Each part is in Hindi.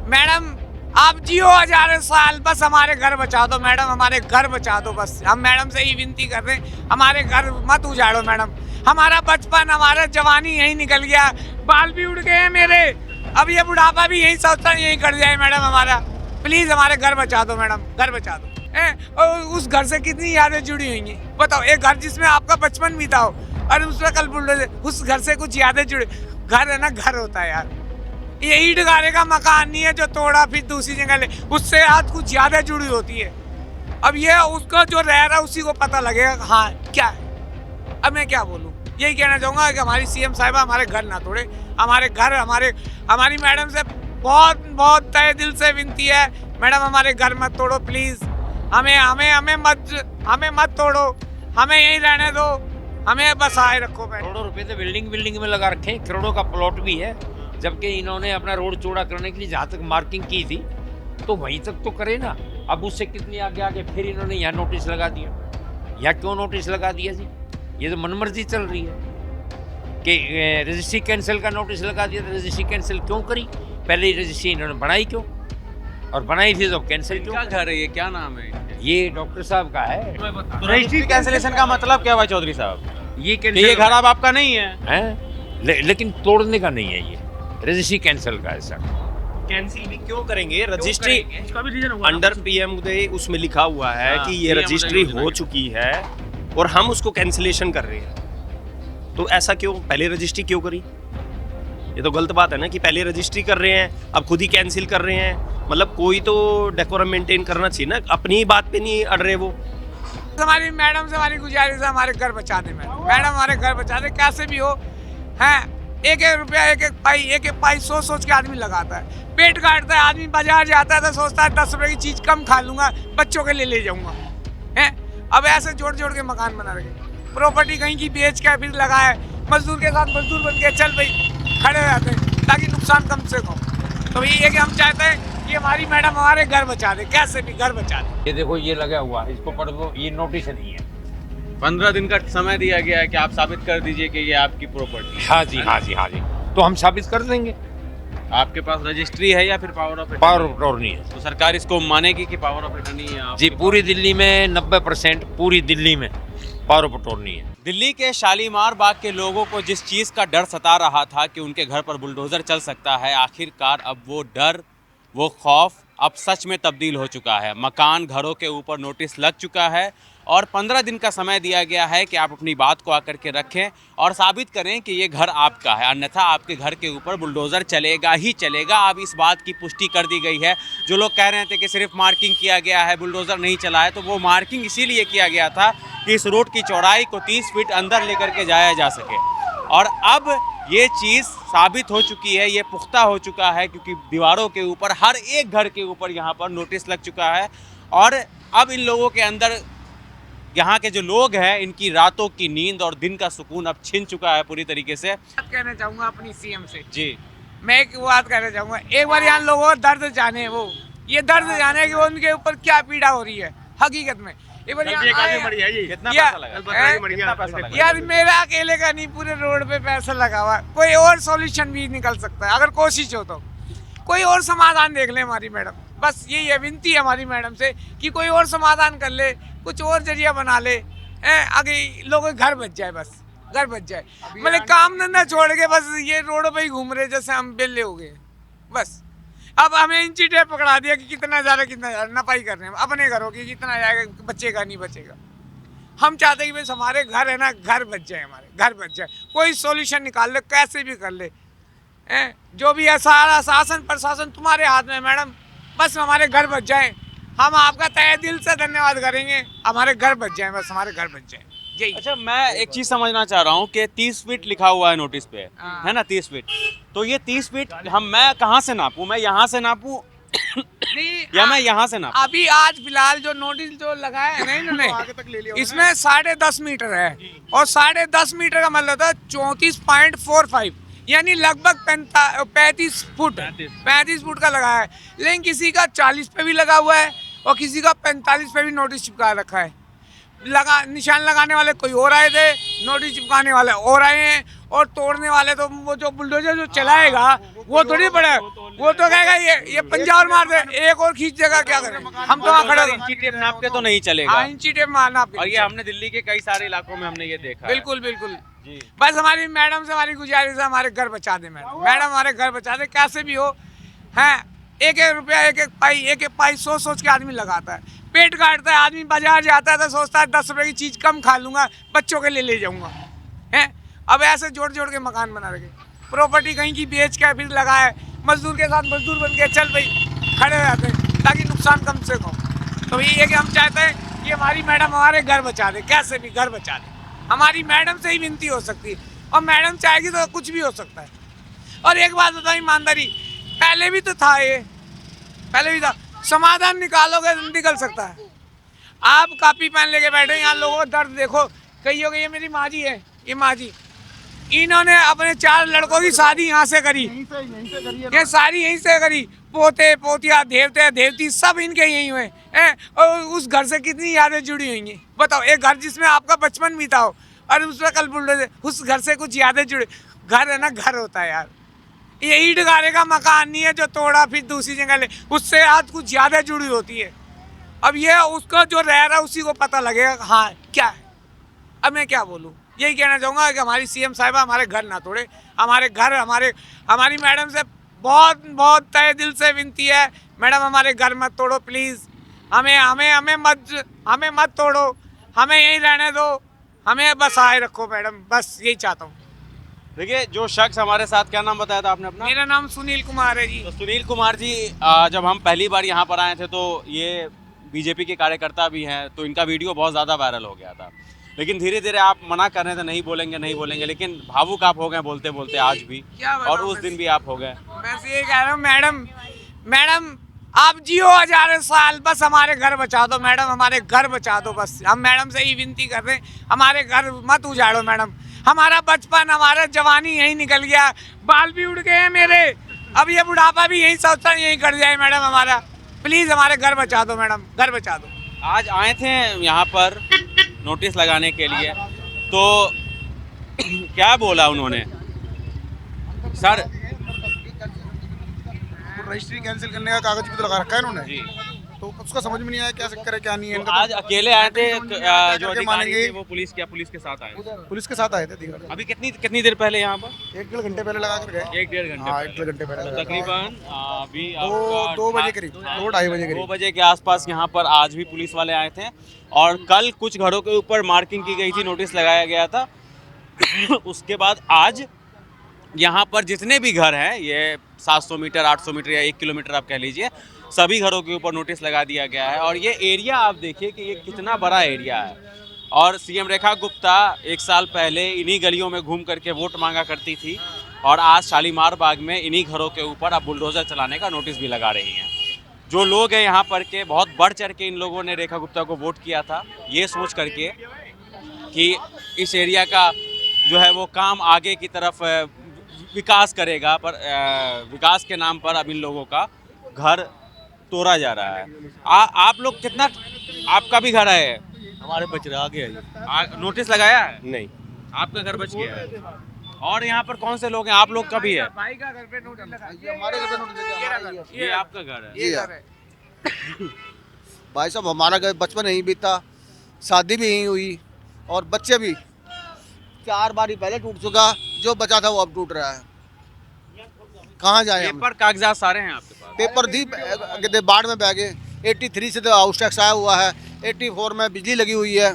मैडम आप जियो हजारों साल, बस हमारे घर बचा दो मैडम, हमारे घर बचा दो बस। हम मैडम से ही विनती कर रहे हैं, हमारे घर मत उजाड़ो मैडम। हमारा बचपन, हमारा जवानी यहीं निकल गया, बाल भी उड़ गए हैं मेरे, अब ये बुढ़ापा भी यही सोचता है यहीं कट जाए मैडम हमारा। प्लीज हमारे घर बचा दो मैडम, घर बचा दो। और उस घर से कितनी यादें जुड़ी हुई हैं बताओ। एक घर जिसमें आपका बचपन बीता हो और उसमें कल बुलडोजर, उस घर से कुछ यादें जुड़ी। घर है ना, घर होता है यार। ये ईंट गारे का मकान नहीं है जो तोड़ा फिर दूसरी जगह ले, उससे आज कुछ यादें जुड़ी होती है। अब ये उसको जो रह रहा है उसी को पता लगेगा हाँ क्या है। अब मैं क्या बोलूँ, यही कहना चाहूँगा कि हमारी सीएम साहिबा हमारे घर ना तोड़े। हमारे घर, हमारी मैडम से बहुत बहुत तहे दिल से विनती है, मैडम हमारे घर मत तोड़ो प्लीज। हमें मत तोड़ो, हमें यहीं रहने दो, हमें बसाए रखो। करोड़ों रुपए तो बिल्डिंग में लगा रखे हैं, करोड़ों का प्लॉट भी है। जबकि इन्होंने अपना रोड चौड़ा करने के लिए जहाँ तक मार्किंग की थी तो वहीं तक तो करे ना। अब उससे कितनी आगे आगे फिर इन्होंने यहाँ नोटिस लगा दिया। यहाँ क्यों नोटिस लगा दिया जी? ये तो मनमर्जी चल रही है कि रजिस्ट्री कैंसिल का नोटिस लगा दिया। तो रजिस्ट्री कैंसिल क्यों करी? पहले ही रजिस्ट्री इन्होंने बनाई क्यों, और बनाई थी तो कैंसिल क्यों? क्या घर है ये, क्या नाम है? ये डॉक्टर साहब का है। तो रजिस्ट्री कैंसिलेशन का मतलब क्या हुआ चौधरी साहब? ये घर अब आपका नहीं है, लेकिन तोड़ने का नहीं है, ये रजिस्ट्री कैंसिल का है सर। कैंसिल भी क्यों करेंगे? रजिस्ट्री अंडर पीएम उदय उसमें लिखा हुआ है कि ये रजिस्ट्री हो चुकी है और हम उसको कैंसिलेशन कर रहे हैं। तो ऐसा क्यों? पहले रजिस्ट्री क्यों करी? ये तो गलत बात है ना कि पहले रजिस्ट्री कर रहे हैं अब खुद ही कैंसिल कर रहे हैं। मतलब कोई तो डेकोरम मेंटेन करना चाहिए ना, अपनी बात पे नहीं अड़ रहे वो। हमारी मैडम से हमारी गुजारिश है, हमारे घर बचा दे मैडम, हमारे घर बचा दे कैसे भी हो। हैं एक रुपया, एक पाई सोच के आदमी लगाता है, पेट काटता है आदमी। बाजार जाता है तो सोचता है 10 रुपए की चीज कम खा लूंगा, बच्चों के लिए ले जाऊंगा। हैं अब ऐसे जोड़ के मकान बना रहे, प्रॉपर्टी कहीं की बेच के फिर लगाए, मजदूर के साथ मजदूर बन के चल भाई खड़े रहते हैं ताकि नुकसान कम से कम। तो ये है कि हम चाहते हैं कि हमारी मैडम हमारे घर बचा दे, कैसे भी घर बचा दे। ये देखो ये लगा हुआ है, इसको पढ़ दो, ये नोटिस नहीं है। 15 दिन का समय दिया गया है कि आप साबित कर दीजिए कि ये आपकी प्रॉपर्टी है। हाँ जी, हाँ जी, हाँ जी, तो हम साबित कर देंगे। आपके पास रजिस्ट्री है या फिर power of power of attorney है। तो सरकार इसको मानेगी कि पावर ऑफ अटॉर्नी है जी, पूरी दिल्ली में 90% पूरी दिल्ली में पावर ऑफ अटॉर्नी है। दिल्ली के शालीमार बाग के लोगों को जिस चीज़ का डर सता रहा था कि उनके घर पर बुलडोज़र चल सकता है, आखिरकार अब वो डर, वो खौफ अब सच में तब्दील हो चुका है। मकान, घरों के ऊपर नोटिस लग चुका है और 15 दिन का समय दिया गया है कि आप अपनी बात को आकर के रखें और साबित करें कि ये घर आपका है, अन्यथा आपके घर के ऊपर बुलडोज़र चलेगा ही चलेगा। अब इस बात की पुष्टि कर दी गई है। जो लोग कह रहे थे कि सिर्फ मार्किंग किया गया है, बुलडोज़र नहीं चला है, तो वो मार्किंग इसीलिए किया गया था कि इस रोड की चौड़ाई को 30 फीट अंदर लेकर के जाया जा सके। और अब ये चीज़ साबित हो चुकी है, ये पुख्ता हो चुका है, क्योंकि दीवारों के ऊपर, हर एक घर के ऊपर यहाँ पर नोटिस लग चुका है। और अब इन लोगों के अंदर, यहाँ के जो लोग हैं, इनकी रातों की नींद और दिन का सुकून अब छिन चुका है पूरी तरीके से। बात कहना चाहूँगा अपनी सीएम से जी, मैं एक बात कहना चाहूँगा, एक बार यहाँ लोगों को दर्द जाने, वो ये दर्द जाने कि वो उनके ऊपर क्या पीड़ा हो रही है हकीकत में। कितना पैसा लगा? यार मेरा अकेले का नहीं, पूरे रोड पे पैसा लगा हुआ है। कोई और सॉल्यूशन भी निकल सकता है अगर कोशिश हो तो। कोई और समाधान देख ले हमारी मैडम, बस यही है विनती है हमारी मैडम से कि कोई और समाधान कर ले, कुछ और जरिया बना ले, आगे लोगों के घर बच जाए, बस घर बच जाए। मतलब काम धंधा छोड़ के बस ये रोडों पे ही घूम रहे जैसे हम बेले हो गए बस। अब हमें इंची टेप पकड़ा दिया कि कितना ज़्यादा नपाई कर रहे हैं अपने घरों की, कितना जाएगा, बचेगा नहीं बचेगा। हम चाहते हैं कि बस हमारे घर है ना, घर बच जाए, हमारे घर बच जाए। कोई सॉल्यूशन निकाल ले, कैसे भी कर ले, जो भी है सारा शासन प्रशासन तुम्हारे हाथ में मैडम, बस हमारे घर बच जाए। हम आपका तहे दिल से धन्यवाद करेंगे, हमारे घर बच जाए, बस हमारे घर बच जाए। अच्छा, मैं एक चीज समझना चाह रहा हूँ कि 30 फीट लिखा हुआ है नोटिस पे, है ना, 30 फीट। तो ये 30 फीट मैं कहाँ से नापूं? मैं यहाँ से नापूं या मैं यहाँ से नापूं? अभी आज फिलहाल जो नोटिस जो लगाया है ना इन्होंने, इसमें 10.5 मीटर है और 10.5 मीटर का मतलब था 34.45, यानी लगभग 35 फुट का लगाया है। लेकिन किसी का 40 पे भी लगा हुआ है और किसी का 45 पे भी नोटिस चिपका रखा है। निशान लगाने वाले कोई और आए थे, नोटिस चिपकाने वाले और आए हैं, और तोड़ने वाले तो वो जो बुलडोजर जो चलाएगा वो थोड़ी पड़े, वो तो कहेगा ये पंजाब मार दे, एक और खींच देगा, क्या करें हम तो वहाँ खड़े हो। इंची टेप नाप के तो नहीं चलेगा। हाँ, इंची टेप मारना। और ये हमने दिल्ली के कई सारे इलाकों में हमने ये देखा है। बिल्कुल बिल्कुल जी। बस हमारी मैडम से हमारी गुजारिश है, हमारे घर बचा दे मैडम, मैडम हमारे घर बचा दे, कैसे भी हो। हैं, एक एक रुपया, एक एक पाई सोच सोच के आदमी लगाता है, पेट काटता है आदमी। बाजार जाता है तो सोचता है 10 रुपए की चीज कम खा लूंगा, बच्चों के लिए ले जाऊंगा। हैं, अब ऐसे जोड़ जोड़ के मकान बना रखे, प्रॉपर्टी कहीं की बेच के फिर लगाए, मजदूर के साथ मजदूर बन के चल भाई खड़े हो जाते हैं ताकि नुकसान कम से कम। तो ये है कि हम चाहते हैं कि हमारी मैडम हमारे घर बचा दे, कैसे भी घर बचा दे। हमारी मैडम से ही विनती हो सकती है, और मैडम चाहेगी तो कुछ भी हो सकता है। और एक बात बताओ ईमानदारी, पहले भी तो था, ये पहले भी था, समाधान निकालोगे तो निकल सकता है। आप कापी पेन लेके बैठे, यहाँ लोगों का दर्द देखो। कहियोगे ये मेरी माँ जी है, ये माँ जी, इन्होंने अपने 4 लड़कों की शादी यहाँ से करी, ये सारी यहीं से करी, पोते पोतिया देवते देवती सब इनके यहीं हुए हैं। और उस घर से कितनी यादें जुड़ी हुई हैं बताओ। एक घर जिसमें आपका बचपन बीता हो और उसमें कल बुलडोजर, उस घर से कुछ यादें जुड़ी। घर है ना, घर होता है यार। ये ईंट गारे का मकान नहीं है जो तोड़ा फिर दूसरी जगह ले, उससे आज कुछ यादें जुड़ी होती है। अब ये उसको जो रह रहा है उसी को पता लगेगा हाँ क्या है। अब मैं क्या बोलूँ, यही कहना चाहूँगा कि हमारी सीएम साहिबा हमारे घर ना तोड़े, हमारे घर हमारी मैडम से बहुत बहुत तहे दिल से विनती है, मैडम हमारे घर मत तोड़ो प्लीज़, हमें मत तोड़ो, हमें यहीं रहने दो, हमें बस आए रखो मैडम, बस यही चाहता हूँ। देखिए, जो शख्स हमारे साथ, क्या नाम बताया था आपने अपना? मेरा नाम सुनील कुमार है जी। तो सुनील कुमार जी, जब हम पहली बार यहाँ पर आए थे तो ये बीजेपी के कार्यकर्ता भी हैं, तो इनका वीडियो बहुत ज़्यादा वायरल हो गया था। लेकिन धीरे धीरे आप मना कर रहे थे, नहीं बोलेंगे, लेकिन भावुक आप हो गए बोलते बोलते आज भी, और उस दिन भी आप हो गए। मैं ये कह रहा हूँ मैडम आप जियो 1000 साल, बस हमारे घर बचा दो मैडम, हमारे घर बचा दो बस। हम मैडम से ही विनती कर रहे हैं, हमारे घर मत उजाड़ो मैडम। हमारा बचपन, हमारा जवानी यहीं निकल गया, बाल भी उड़ गए हैं मेरे, अब ये बुढ़ापा भी यहीं सोचता है यहीं कट जाए मैडम हमारा। प्लीज़ हमारे घर बचा दो मैडम, घर बचा दो। आज आए थे यहाँ पर नोटिस लगाने के लिए, तो क्या बोला उन्होंने सर? रजिस्ट्री कैंसिल करने का कागज भी तो लगा रखा है इन्होंने जी। तो उसका समझ में नहीं आया क्या करे क्या नहीं है। तो आज अकेले आए थे, जो अधिकारी मानेंगे थे वो पुलिस के साथ आए थे? पुलिस के साथ आए थे अधिकारी। अभी कितनी देर पहले यहाँ पर? 1-1.5 घंटे पहले लगा कर गए। 1-1.5 घंटे? हाँ, 1-1.5 घंटे पहले लगा। तकरीबन अभी 2 बजे करीब, 2-2:30 बजे 2 करीब। बजे के आसपास यहाँ पर आज भी पुलिस वाले आए थे, और कल कुछ घरों के ऊपर मार्किंग की गई थी, नोटिस लगाया गया था। उसके बाद आज यहाँ पर जितने भी घर हैं, ये 700 मीटर 800 मीटर या 1 किलोमीटर आप कह लीजिए, सभी घरों के ऊपर नोटिस लगा दिया गया है। और ये एरिया आप देखिए कि ये कितना बड़ा एरिया है। और सीएम रेखा गुप्ता 1 साल पहले इन्हीं गलियों में घूम करके वोट मांगा करती थी, और आज शालीमार बाग में इन्हीं घरों के ऊपर अब बुलडोज़र चलाने का नोटिस भी लगा रही हैं। जो लोग हैं यहाँ पर के, बहुत बढ़ चढ़ के इन लोगों ने रेखा गुप्ता को वोट किया था, ये सोच करके कि इस एरिया का जो है वो काम आगे की तरफ विकास करेगा, पर विकास के नाम पर अब इन लोगों का घर तोड़ा जा रहा है। आप लोग कितना, आपका भी घर है? हमारे बच रहा आगे है। नोटिस लगाया है? नहीं, आपका घर बच गया है। और यहाँ पर कौन से लोग हैं? आप लोग का भी है? भाई का घर पे नोटिस लगा, हमारे घर पे नोटिस लगा। ये आपका घर है? ये घर है। भाई साहब, हमारा घर बचपन यहीं बीता, शादी भी यहीं हुई, और बच्चे भी 4 बार ही पहले टूट चुका, जो बचा था वो अब टूट रहा है। कहाँ जाए हम? पेपर कागजात सारे हैं आपके पास? पेपर दी बाढ़ में बह गए। 83 से तो हाउस टैक्स आया हुआ है, 84 में बिजली लगी हुई है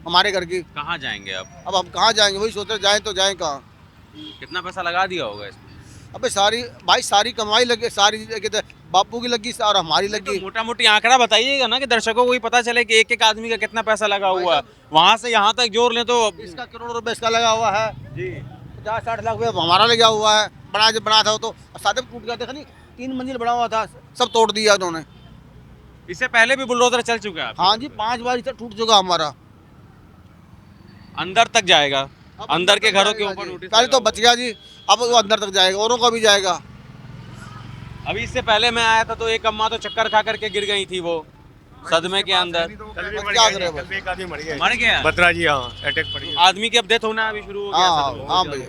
हमारे घर की। कहाँ जाएंगे अब हम कहाँ जाएंगे, वही सोच रहे जाएं तो जाएं कहाँ। कितना पैसा लगा दिया होगा इसमें? अबे सारी कमाई लगी, सारी बापू की लगी और हमारी लगी। तो मोटा मोटी आंकड़ा बताइएगा ना, कि दर्शकों को भी पता चले कि एक एक आदमी का कितना पैसा लगा हुआ है। वहाँ से यहाँ तक जोड़ लें तो इसका करोड़ रुपए इसका लगा हुआ है जी, 50-60 लाख रुपया हमारा लगा हुआ है। बना था वो तो सादे टूट गया, देखा नहीं, 3 मंजिल बना हुआ था, सब तोड़ दिया उन्होंने। इससे पहले भी बुलडोजर चल चुका है? हाँ जी, 5 बार इसे टूट चुका हमारा। अंदर तक जाएगा, अंदर के घरों के ऊपर नोटिस पहले तो बच गया जी, अब वो अंदर तक जाएगा, औरों का भी जाएगा। अभी इससे पहले मैं आया था तो एक अम्मा तो चक्कर खा करके गिर गई थी वो, सदमे के अंदर क्या करें बस। मर गया बत्रा जी, हाँ, अटैक पड़ गया। आदमी की अब डेथ होना अभी शुरू हो गया हाँ सदमे। हाँ भैया।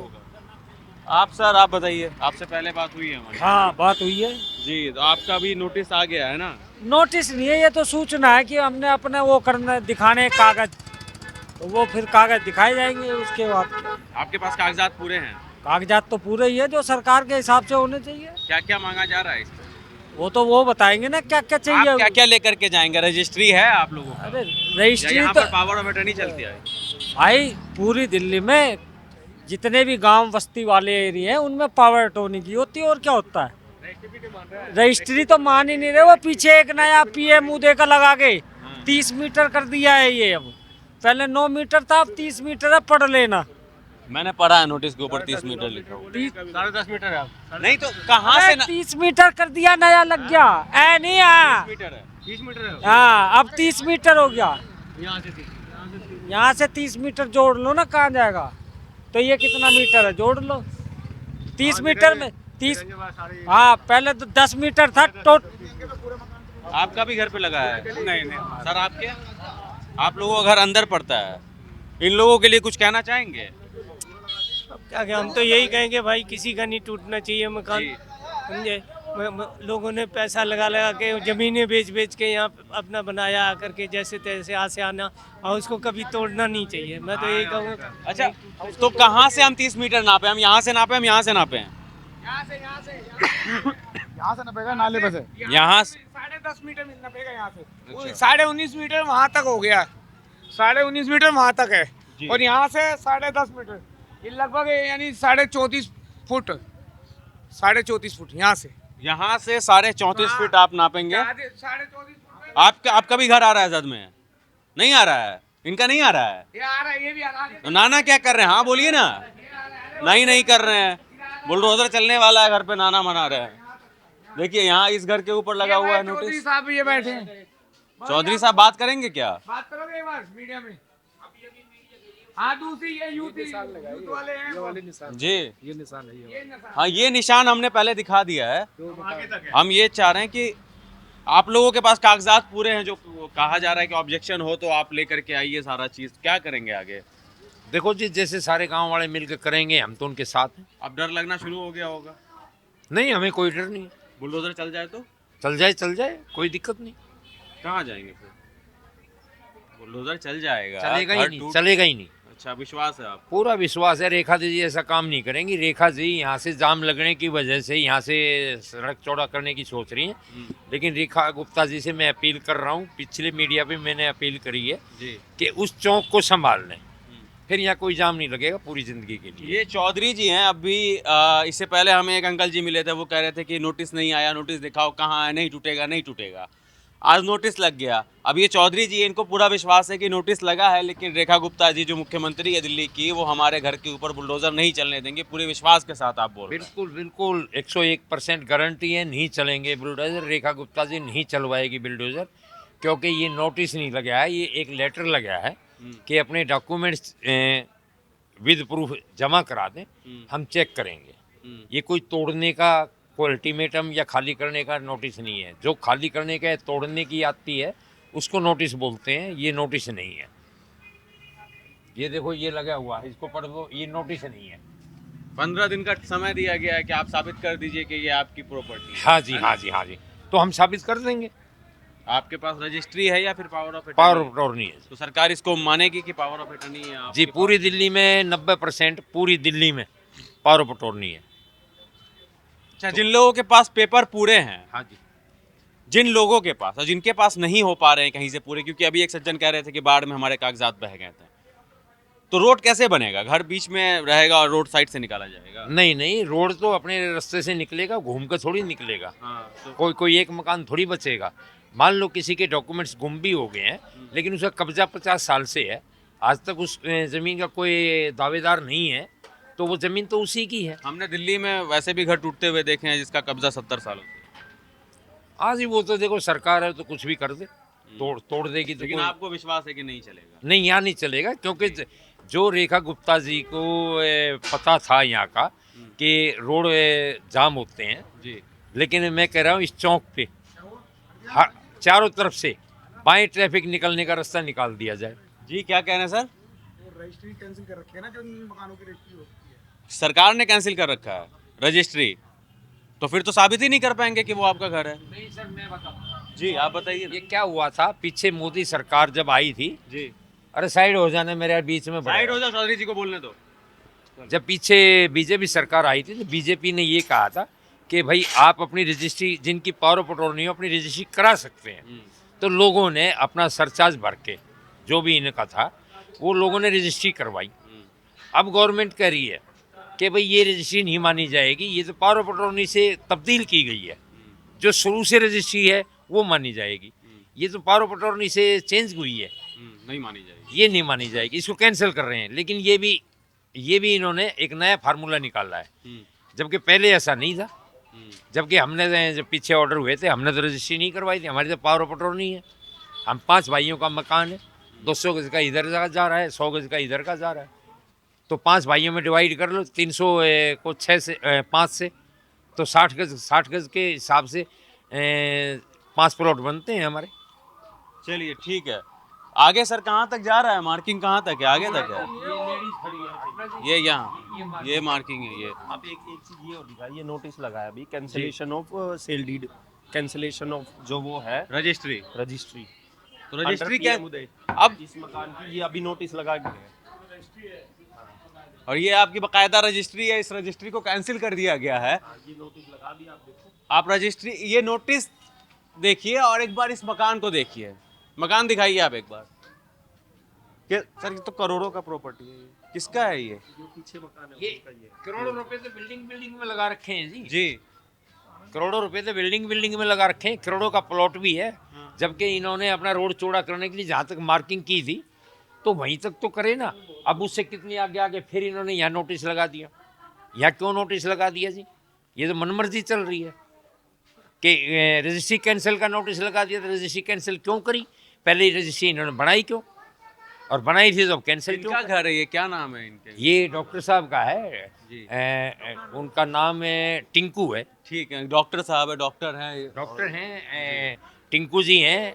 आप सर, आप बताइए, आपसे पहले बात हुई है हमारी। हाँ बात हुई है। जी, तो आपका भी नोटिस आ गया है ना? नोटिस नहीं है, ये तो सूचना है कि हमने अपने वो करना दिखाने कागज, तो वो फिर कागज दिखाए जाएंगे। उसके बाद आपके पास कागजात पूरे हैं? कागजात तो पूरे ही है जो सरकार के हिसाब से होने चाहिए। क्या क्या मांगा जा रहा है इसमें? वो बताएंगे ना क्या क्या आप चाहिए। क्या क्या लेकर के जाएंगे? रजिस्ट्री है आप लोगों की? अरे या रजिस्ट्री यहाँ तो पर पावर ऑफ अटर्नी चलती है? भाई पूरी दिल्ली में जितने भी गांव बस्ती वाले एरिया हैं उनमें पावर अटॉर्नी की होती है। और क्या होता है? रजिस्ट्री तो मान ही नहीं रहे। वो पीछे एक नया पीएम उदय का लगा के 30 मीटर कर दिया है ये। अब पहले 9 मीटर था, अब 30 मीटर है। पढ़ लेना। मैंने पढ़ा है नोटिस के ऊपर 30 मीटर लिखा हुआ। 10.5 मीटर है। नहीं तो कहाँ से 30 मीटर कर दिया, नया लग गया। ऐ नहीं है। मीटर है? 30 मीटर है। हाँ अब 30 मीटर हो गया। यहाँ से 30 मीटर जोड़ लो ना, कहाँ जाएगा? तो ये कितना मीटर है, जोड़ लो। 30 मीटर में 30। हाँ पहले तो 10 मीटर था आपका भी घर पे लगा है? नहीं सर, आपके? आप लोगों का घर अंदर पड़ता है। इन लोगों के लिए कुछ कहना चाहेंगे? क्या क्या, हम तो यही कहेंगे भाई, किसी का नहीं टूटना चाहिए मकान, जी। समझे। लोगों ने पैसा लगा लगा के जमीनें बेच बेच के यहाँ अपना बनाया आकर के जैसे तैसे आसे आना, और उसको कभी तोड़ना नहीं चाहिए। मैं तो यही कहूँगा। अच्छा, तो कहाँ से हम 30 मीटर नापे? हम यहाँ से नापे, हम यहाँ से नापे हैं? यहाँ से नपेगा, नाले पे से। यहाँ से 10.5 मीटर नपेगा यहाँ से। 19.5 मीटर वहाँ तक हो गया। 19.5 मीटर वहाँ तक है। और यहाँ से 10.5 मीटर, ये लगभग यानी 34.5 फुट। 34.5 फुट यहाँ से। यहाँ से 34.5 फीट आप नापेंगे? 34.5 आपका भी घर आ रहा है जद में? नहीं आ रहा है? इनका नहीं आ रहा है? ये आ रहा है, ये भी आ रहा है। तो नाना क्या कर रहे हैं? हाँ बोलिए ना। नहीं कर रहे हैं। बुलडोजर चलने वाला है, घर पे नाना मना रहे हैं। देखिए यहाँ इस घर के ऊपर लगा हुआ है चौधरी नोटिस। साहब ये बैठे हैं। चौधरी साहब बात करेंगे क्या? बात करोगे एक बार मीडिया में? हाँ दूसरी ये यूथ वाले हैं। जी, ये निशान। हाँ ये निशान हमने पहले दिखा दिया है। हम ये चाह रहे हैं कि आप लोगों के पास कागजात पूरे हैं, जो कहा जा रहा है कि ऑब्जेक्शन हो तो आप लेकर के आइए सारा चीज। क्या करेंगे आगे? देखो जी, जैसे सारे गांव वाले मिलकर करेंगे, हम तो उनके साथ हैं। अब डर लगना शुरू हो गया होगा? नहीं, हमें कोई डर नहीं। बुलडोजर चल जाए तो? चल जाए, कोई दिक्कत नहीं। कहाँ जाएंगे फिर? बुलडोजर चल जाएगा, चलेगा ही घर नहीं, टूट- चलेगा ही नहीं। अच्छा, विश्वास है आप? पूरा विश्वास है। रेखा जी ऐसा काम नहीं करेंगी। रेखा जी यहाँ से जाम लगने की वजह से यहाँ से सड़क चौड़ा करने की सोच रही हैं। लेकिन रेखा गुप्ता जी से मैं अपील कर रहा हूँ, पिछले मीडिया पे मैंने अपील करी है जी। कि उस चौक को संभाल लें, फिर यहाँ कोई जाम नहीं लगेगा पूरी जिंदगी के लिए। ये चौधरी जी हैं। अभी इससे पहले हमें एक अंकल जी मिले थे, वो कह रहे थे कि नोटिस नहीं आया, नोटिस दिखाओ कहाँ है, नहीं टूटेगा। आज नोटिस लग गया। अब ये चौधरी जी, इनको पूरा विश्वास है कि नोटिस लगा है, लेकिन रेखा गुप्ता जी जो मुख्यमंत्री है दिल्ली की, वो हमारे घर के ऊपर बुलडोजर नहीं चलने देंगे। पूरे विश्वास के साथ आप बोल रहे हैं? बिल्कुल 101% गारंटी है, नहीं चलेंगे बुलडोजर। रेखा गुप्ता जी नहीं चलवाएगी बुलडोजर, क्योंकि ये नोटिस नहीं लगा है, ये एक लेटर लगा है कि अपने डॉक्यूमेंट्स विद प्रूफ जमा करा दें, हम चेक करेंगे। ये कोई तोड़ने का कोई अल्टीमेटम या खाली करने का नोटिस नहीं है। जो खाली करने का तोड़ने की आती है उसको नोटिस बोलते हैं, ये नोटिस नहीं है। ये देखो ये लगा हुआ है, इसको पढ़ दो, ये नोटिस नहीं है। 15 दिन का समय दिया गया है कि आप साबित कर दीजिए कि ये आपकी प्रॉपर्टी है। हाँ जी, तो हम साबित कर देंगे। आपके पास रजिस्ट्री है या फिर power of power attorney? Of attorney है तो सरकार इसको मानेगी कि पावर ऑफ अटर्नी है आपके जी। पास? पूरी दिल्ली में 90% पूरी दिल्ली में पावर ऑफ अटॉर्नी है। अच्छा, जिन लोगों के पास पेपर पूरे हैं, हाँ जी। जिन लोगों के पास और जिनके पास नहीं हो पा रहे हैं कहीं से पूरे, क्योंकि अभी एक सज्जन कह रहे थे कि बाढ़ में हमारे कागजात बह गए थे, तो रोड कैसे बनेगा? घर बीच में रहेगा और रोड साइड से निकाला जाएगा? नहीं, रोड तो अपने रास्ते से निकलेगा, घूम कर थोड़ी निकलेगा। हाँ, तो कोई एक मकान थोड़ी बचेगा। मान लो किसी के डॉक्यूमेंट्स गुम भी हो गए हैं, लेकिन उसका कब्जा 50 साल से है, आज तक उस ज़मीन का कोई दावेदार नहीं है, तो वो ज़मीन तो उसी की है। हमने दिल्ली में वैसे भी घर टूटते हुए देखे हैं जिसका कब्जा 70 सालों से। आज ही वो तो देखो सरकार है तो कुछ भी कर दे, तोड़ देगी तो लेकिन कोई- आपको विश्वास है कि नहीं चलेगा? नहीं, यहाँ नहीं चलेगा, क्योंकि जो रेखा गुप्ता जी को पता था यहाँ का कि रोड जाम होते हैं, जी। लेकिन मैं कह रहा हूँ इस चौक पे चारों तरफ से बाएं ट्रैफिक निकलने का रास्ता निकाल दिया जाए। जी क्या कह रहे हैं सर? रजिस्ट्री कैंसिल कर रखी है ना, जो इन मकानों की रजिस्ट्री होती है। सरकार ने कैंसिल कर रखा है रजिस्ट्री, तो फिर तो साबित ही नहीं कर पाएंगे कि वो आपका घर है। नहीं सर, मैं बताऊं, जी आप बताइए। ये क्या हुआ था, पीछे मोदी सरकार जब आई थी, जी अरे साइड हो जाने मेरे बीच में बड़ा। साइड हो जाओ, चौधरी जी को बोलने दो। जब पीछे बीजेपी सरकार आई थी तो बीजेपी ने ये कहा था कि भाई आप अपनी रजिस्ट्री, जिनकी पावर ऑफ अटॉर्नी हो, अपनी रजिस्ट्री करा सकते हैं। तो लोगों ने अपना सरचार्ज भर के, जो भी इनका था, वो लोगों ने रजिस्ट्री करवाई। अब गवर्नमेंट कह रही है कि भाई ये रजिस्ट्री नहीं मानी जाएगी, ये तो पावर ऑफ अटॉर्नी से तब्दील की गई है, जो शुरू से रजिस्ट्री है वो मानी जाएगी। ये तो पावर ऑफ अटॉर्नी से चेंज हुई है, नहीं मानी जाएगी। ये नहीं मानी जाएगी, इसको कैंसिल कर रहे हैं। लेकिन ये भी इन्होंने एक नया फार्मूला निकाला है, जबकि पहले ऐसा नहीं था। जबकि हमने जब पीछे ऑर्डर हुए थे, हमने तो रजिस्ट्री नहीं करवाई थी, हमारी तो पावर ऑफ अटॉर्नी है। हम 5 भाइयों का मकान है, 200 गज का इधर का जा रहा है, 100 गज का इधर का जा रहा है, तो 5 भाइयों में डिवाइड कर लो, 300 को 5 से, तो 60 गज के हिसाब से 5 प्लॉट बनते हैं हमारे। चलिए ठीक है, आगे सर कहाँ तक जा रहा है? मार्किंग कहाँ तक है? आगे तक है? ये यहाँ ये मार्किंग है। ये आप एक चीज ये और दिखाइए, नोटिस लगाया अभी, cancellation of sale deed, cancellation of जो वो है रजिस्ट्री। रजिस्ट्री। तो रजिस्ट्री Under क्या PM उदय, अब? इस मकान की ये अभी नोटिस लगा के है। और ये आपकी बकायदा रजिस्ट्री है, इस रजिस्ट्री को कैंसिल कर दिया गया है। ये नोटिस लगा दिया, आप देखो। आप रजिस्ट्री, ये नोटिस देखिए और एक बार इस मकान को देखिए। मकान दिखाइए आप एक बार। सर ये तो करोड़ों का प्रॉपर्टी है, किसका है ये? जो पीछे मकान है ये उसका ये है। करोड़ों रुपए तो बिल्डिंग में लगा रखे हैं जी। जी करोड़ों रुपए तो बिल्डिंग में लगा रखे हैं, करोड़ों का प्लॉट भी है। जबकि इन्होंने अपना रोड चौड़ा करने के लिए जहाँ तक मार्किंग की थी, तो वहीं तक तो करे ना। अब उससे कितनी आगे फिर इन्होंने यहाँ नोटिस लगा दिया। यहाँ क्यों नोटिस लगा दिया जी? ये तो मनमर्जी चल रही है कि रजिस्ट्री कैंसिल का नोटिस लगा दिया। तो रजिस्ट्री कैंसिल क्यों करी? पहले ही रजिस्ट्री इन्होंने बनाई क्यों, और बनाई थी तो कैंसिल क्यों? इनका घर है ये, क्या नाम है इनके? ये डॉक्टर साहब का है जी। उनका नाम है टिंकू है। ठीक है, डॉक्टर साहब है, डॉक्टर हैं। डॉक्टर हैं टिंकू जी हैं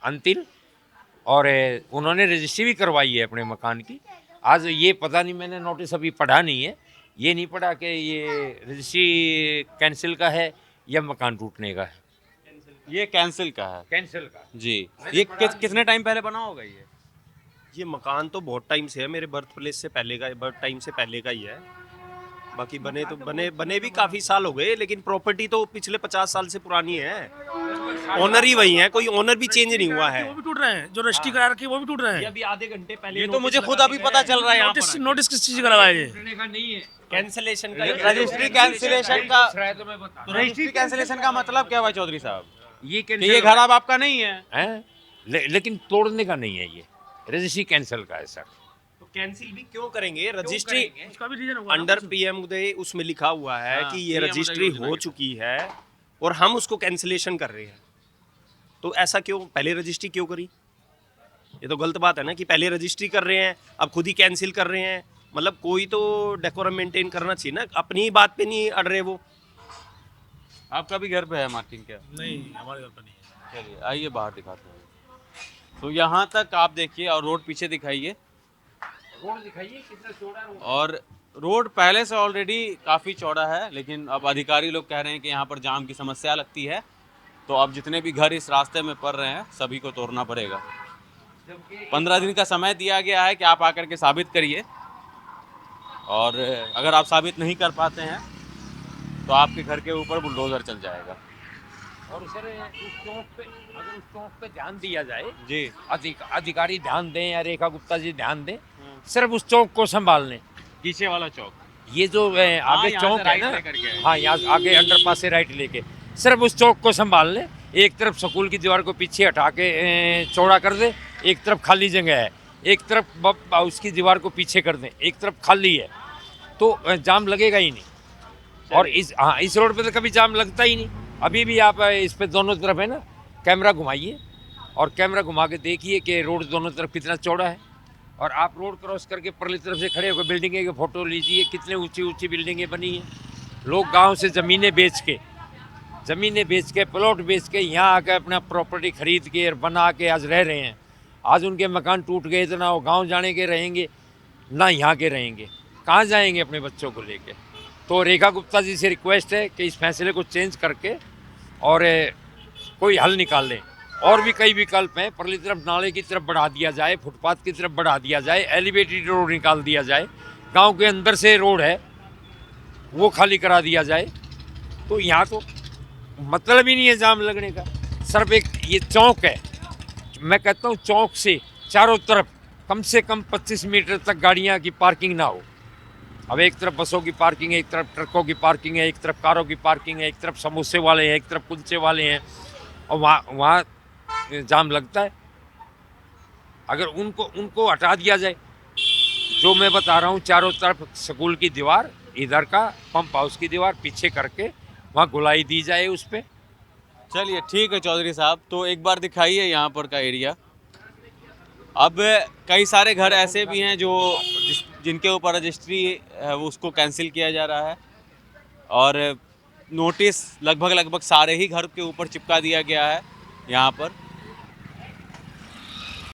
अंतिल, और उन्होंने रजिस्ट्री भी करवाई है अपने मकान की। आज ये पता नहीं, मैंने नोटिस अभी पढ़ा नहीं है, ये नहीं पढ़ा कि ये रजिस्ट्री कैंसिल का है या मकान टूटने का है। ये कैंसिल का है। कैंसिल का जी। ये कितने टाइम पहले बना होगा ये? ये मकान तो बहुत टाइम से है, मेरे बर्थ प्लेस से पहले का, बर्थ टाइम से पहले का ही है। बाकी बने भी काफी साल हो गए, लेकिन प्रॉपर्टी तो पिछले 50 साल से पुरानी है। ओनर ही वही है, कोई ओनर भी चेंज नहीं हुआ है। वो भी टूट रहे हैं, जो रजिस्ट्री करा रखी है वो भी टूट रहे ये हैं। अभी आधे घंटे पहले ये तो मुझे खुद अभी पता चल रहा है। यहाँ पर नोटिस किस चीज का लगा है ये? टूटने का नहीं है, कैंसिलेशन का रजिस्ट्री कैंसिलेशन का। तो मैं बता रजिस्ट्री कैंसिलेशन का मतलब क्या हुआ चौधरी साहब? ये कि कैंसिल ये घर अब आपका नहीं है। हैं? लेकिन तोड़ने का नहीं है, ये रजिस्ट्री कैंसिल का है सर। तो कैंसिल भी क्यों करेंगे? रजिस्ट्री उसका भी रीजन होगा। अंडर पीएम उदय उसमें लिखा हुआ है हाँ, कि ये PM रजिस्ट्री उदय हो चुकी है और हम उसको कैंसिलेशन कर रहे हैं। तो ऐसा क्यों? पहले रजिस्ट्री क्यों करी? ये तो गलत बात है ना कि पहले रजिस्ट्री कर रहे हैं, अब खुद ही कैंसिल कर रहे हैं। मतलब कोई तो डेकोरम मेंटेन करना चाहिए ना, अपनी बात पे नहीं अड़ रहे वो। आपका भी घर पे है मार्किंग क्या? नहीं, हमारे घर पर नहीं है। चलिए आइए बाहर दिखाते हैं। तो यहाँ तक आप देखिए और रोड पीछे दिखाइए। रोड दिखाइए कितना चौड़ा रोड। और रोड पहले से ऑलरेडी काफ़ी चौड़ा है, लेकिन अब अधिकारी लोग कह रहे हैं कि यहाँ पर जाम की समस्या लगती है, तो अब जितने भी घर इस रास्ते में पड़ रहे हैं सभी को तोड़ना पड़ेगा। 15 दिन का समय दिया गया है कि आप आकर के साबित करिए, और अगर आप साबित नहीं कर पाते हैं तो आपके घर के ऊपर बुलडोजर चल जाएगा। और सर उस चौक पे, अगर उस चौक पे ध्यान दिया जाए, जी अधिकारी ध्यान दें या रेखा गुप्ता जी ध्यान दें, सिर्फ उस चौक को संभाल लें। पीछे वाला चौक, ये जो आगे यहाँ चौक से है राइट ना, लेकर के। हाँ यहाँ आगे अंडरपास से राइट लेके सिर्फ उस चौक को संभाल लें। एक तरफ स्कूल की दीवार को पीछे हटा के चौड़ा कर दे, एक तरफ खाली जगह है, एक तरफ उसकी दीवार को पीछे कर दें, एक तरफ खाली है, तो जाम लगेगा ही नहीं। और इस रोड पे तो कभी जाम लगता ही नहीं। अभी भी आप इस पे दोनों तरफ है ना, कैमरा घुमाइए और कैमरा घुमा के देखिए कि रोड दोनों तरफ कितना चौड़ा है। और आप रोड क्रॉस करके परली तरफ से खड़े होकर बिल्डिंगे की फ़ोटो लीजिए, कितने ऊंची ऊंची बिल्डिंगें बनी हैं। लोग गांव से ज़मीनें बेच के ज़मीनें बेच के, प्लॉट बेच के यहाँ आकर अपना प्रॉपर्टी खरीद के और बना के आज रह रहे हैं। आज उनके मकान टूट गए तो ना वो गाँव जाने के रहेंगे ना यहाँ के रहेंगे, कहाँ जाएंगे अपने बच्चों को लेके। तो रेखा गुप्ता जी से रिक्वेस्ट है कि इस फैसले को चेंज करके और कोई हल निकाल लें। और भी कई विकल्प हैं, परली तरफ नाले की तरफ बढ़ा दिया जाए, फुटपाथ की तरफ बढ़ा दिया जाए, एलिवेटेड रोड निकाल दिया जाए, गांव के अंदर से रोड है वो खाली करा दिया जाए। तो यहाँ तो मतलब ही नहीं है जाम लगने का। सिर्फ एक ये चौक है, मैं कहता हूँ चौक से चारों तरफ कम से कम 25 मीटर तक गाड़ियाँ की पार्किंग ना हो। अब एक तरफ बसों की पार्किंग है, एक तरफ ट्रकों की पार्किंग है, एक तरफ कारों की पार्किंग है, एक तरफ समोसे वाले हैं, एक तरफ कुलचे वाले हैं, और वहाँ जाम लगता है। अगर उनको हटा दिया जाए, जो मैं बता रहा हूँ, चारों तरफ स्कूल की दीवार, इधर का पंप हाउस की दीवार पीछे करके वहाँ गोलाई दी जाए उस पर। चलिए ठीक है चौधरी साहब, तो एक बार दिखाइए यहाँ पर का एरिया। अब कई सारे घर ऐसे भी हैं जो जिनके ऊपर रजिस्ट्री है वो उसको कैंसिल किया जा रहा है, और नोटिस लगभग सारे ही घर के ऊपर चिपका दिया गया है यहाँ पर।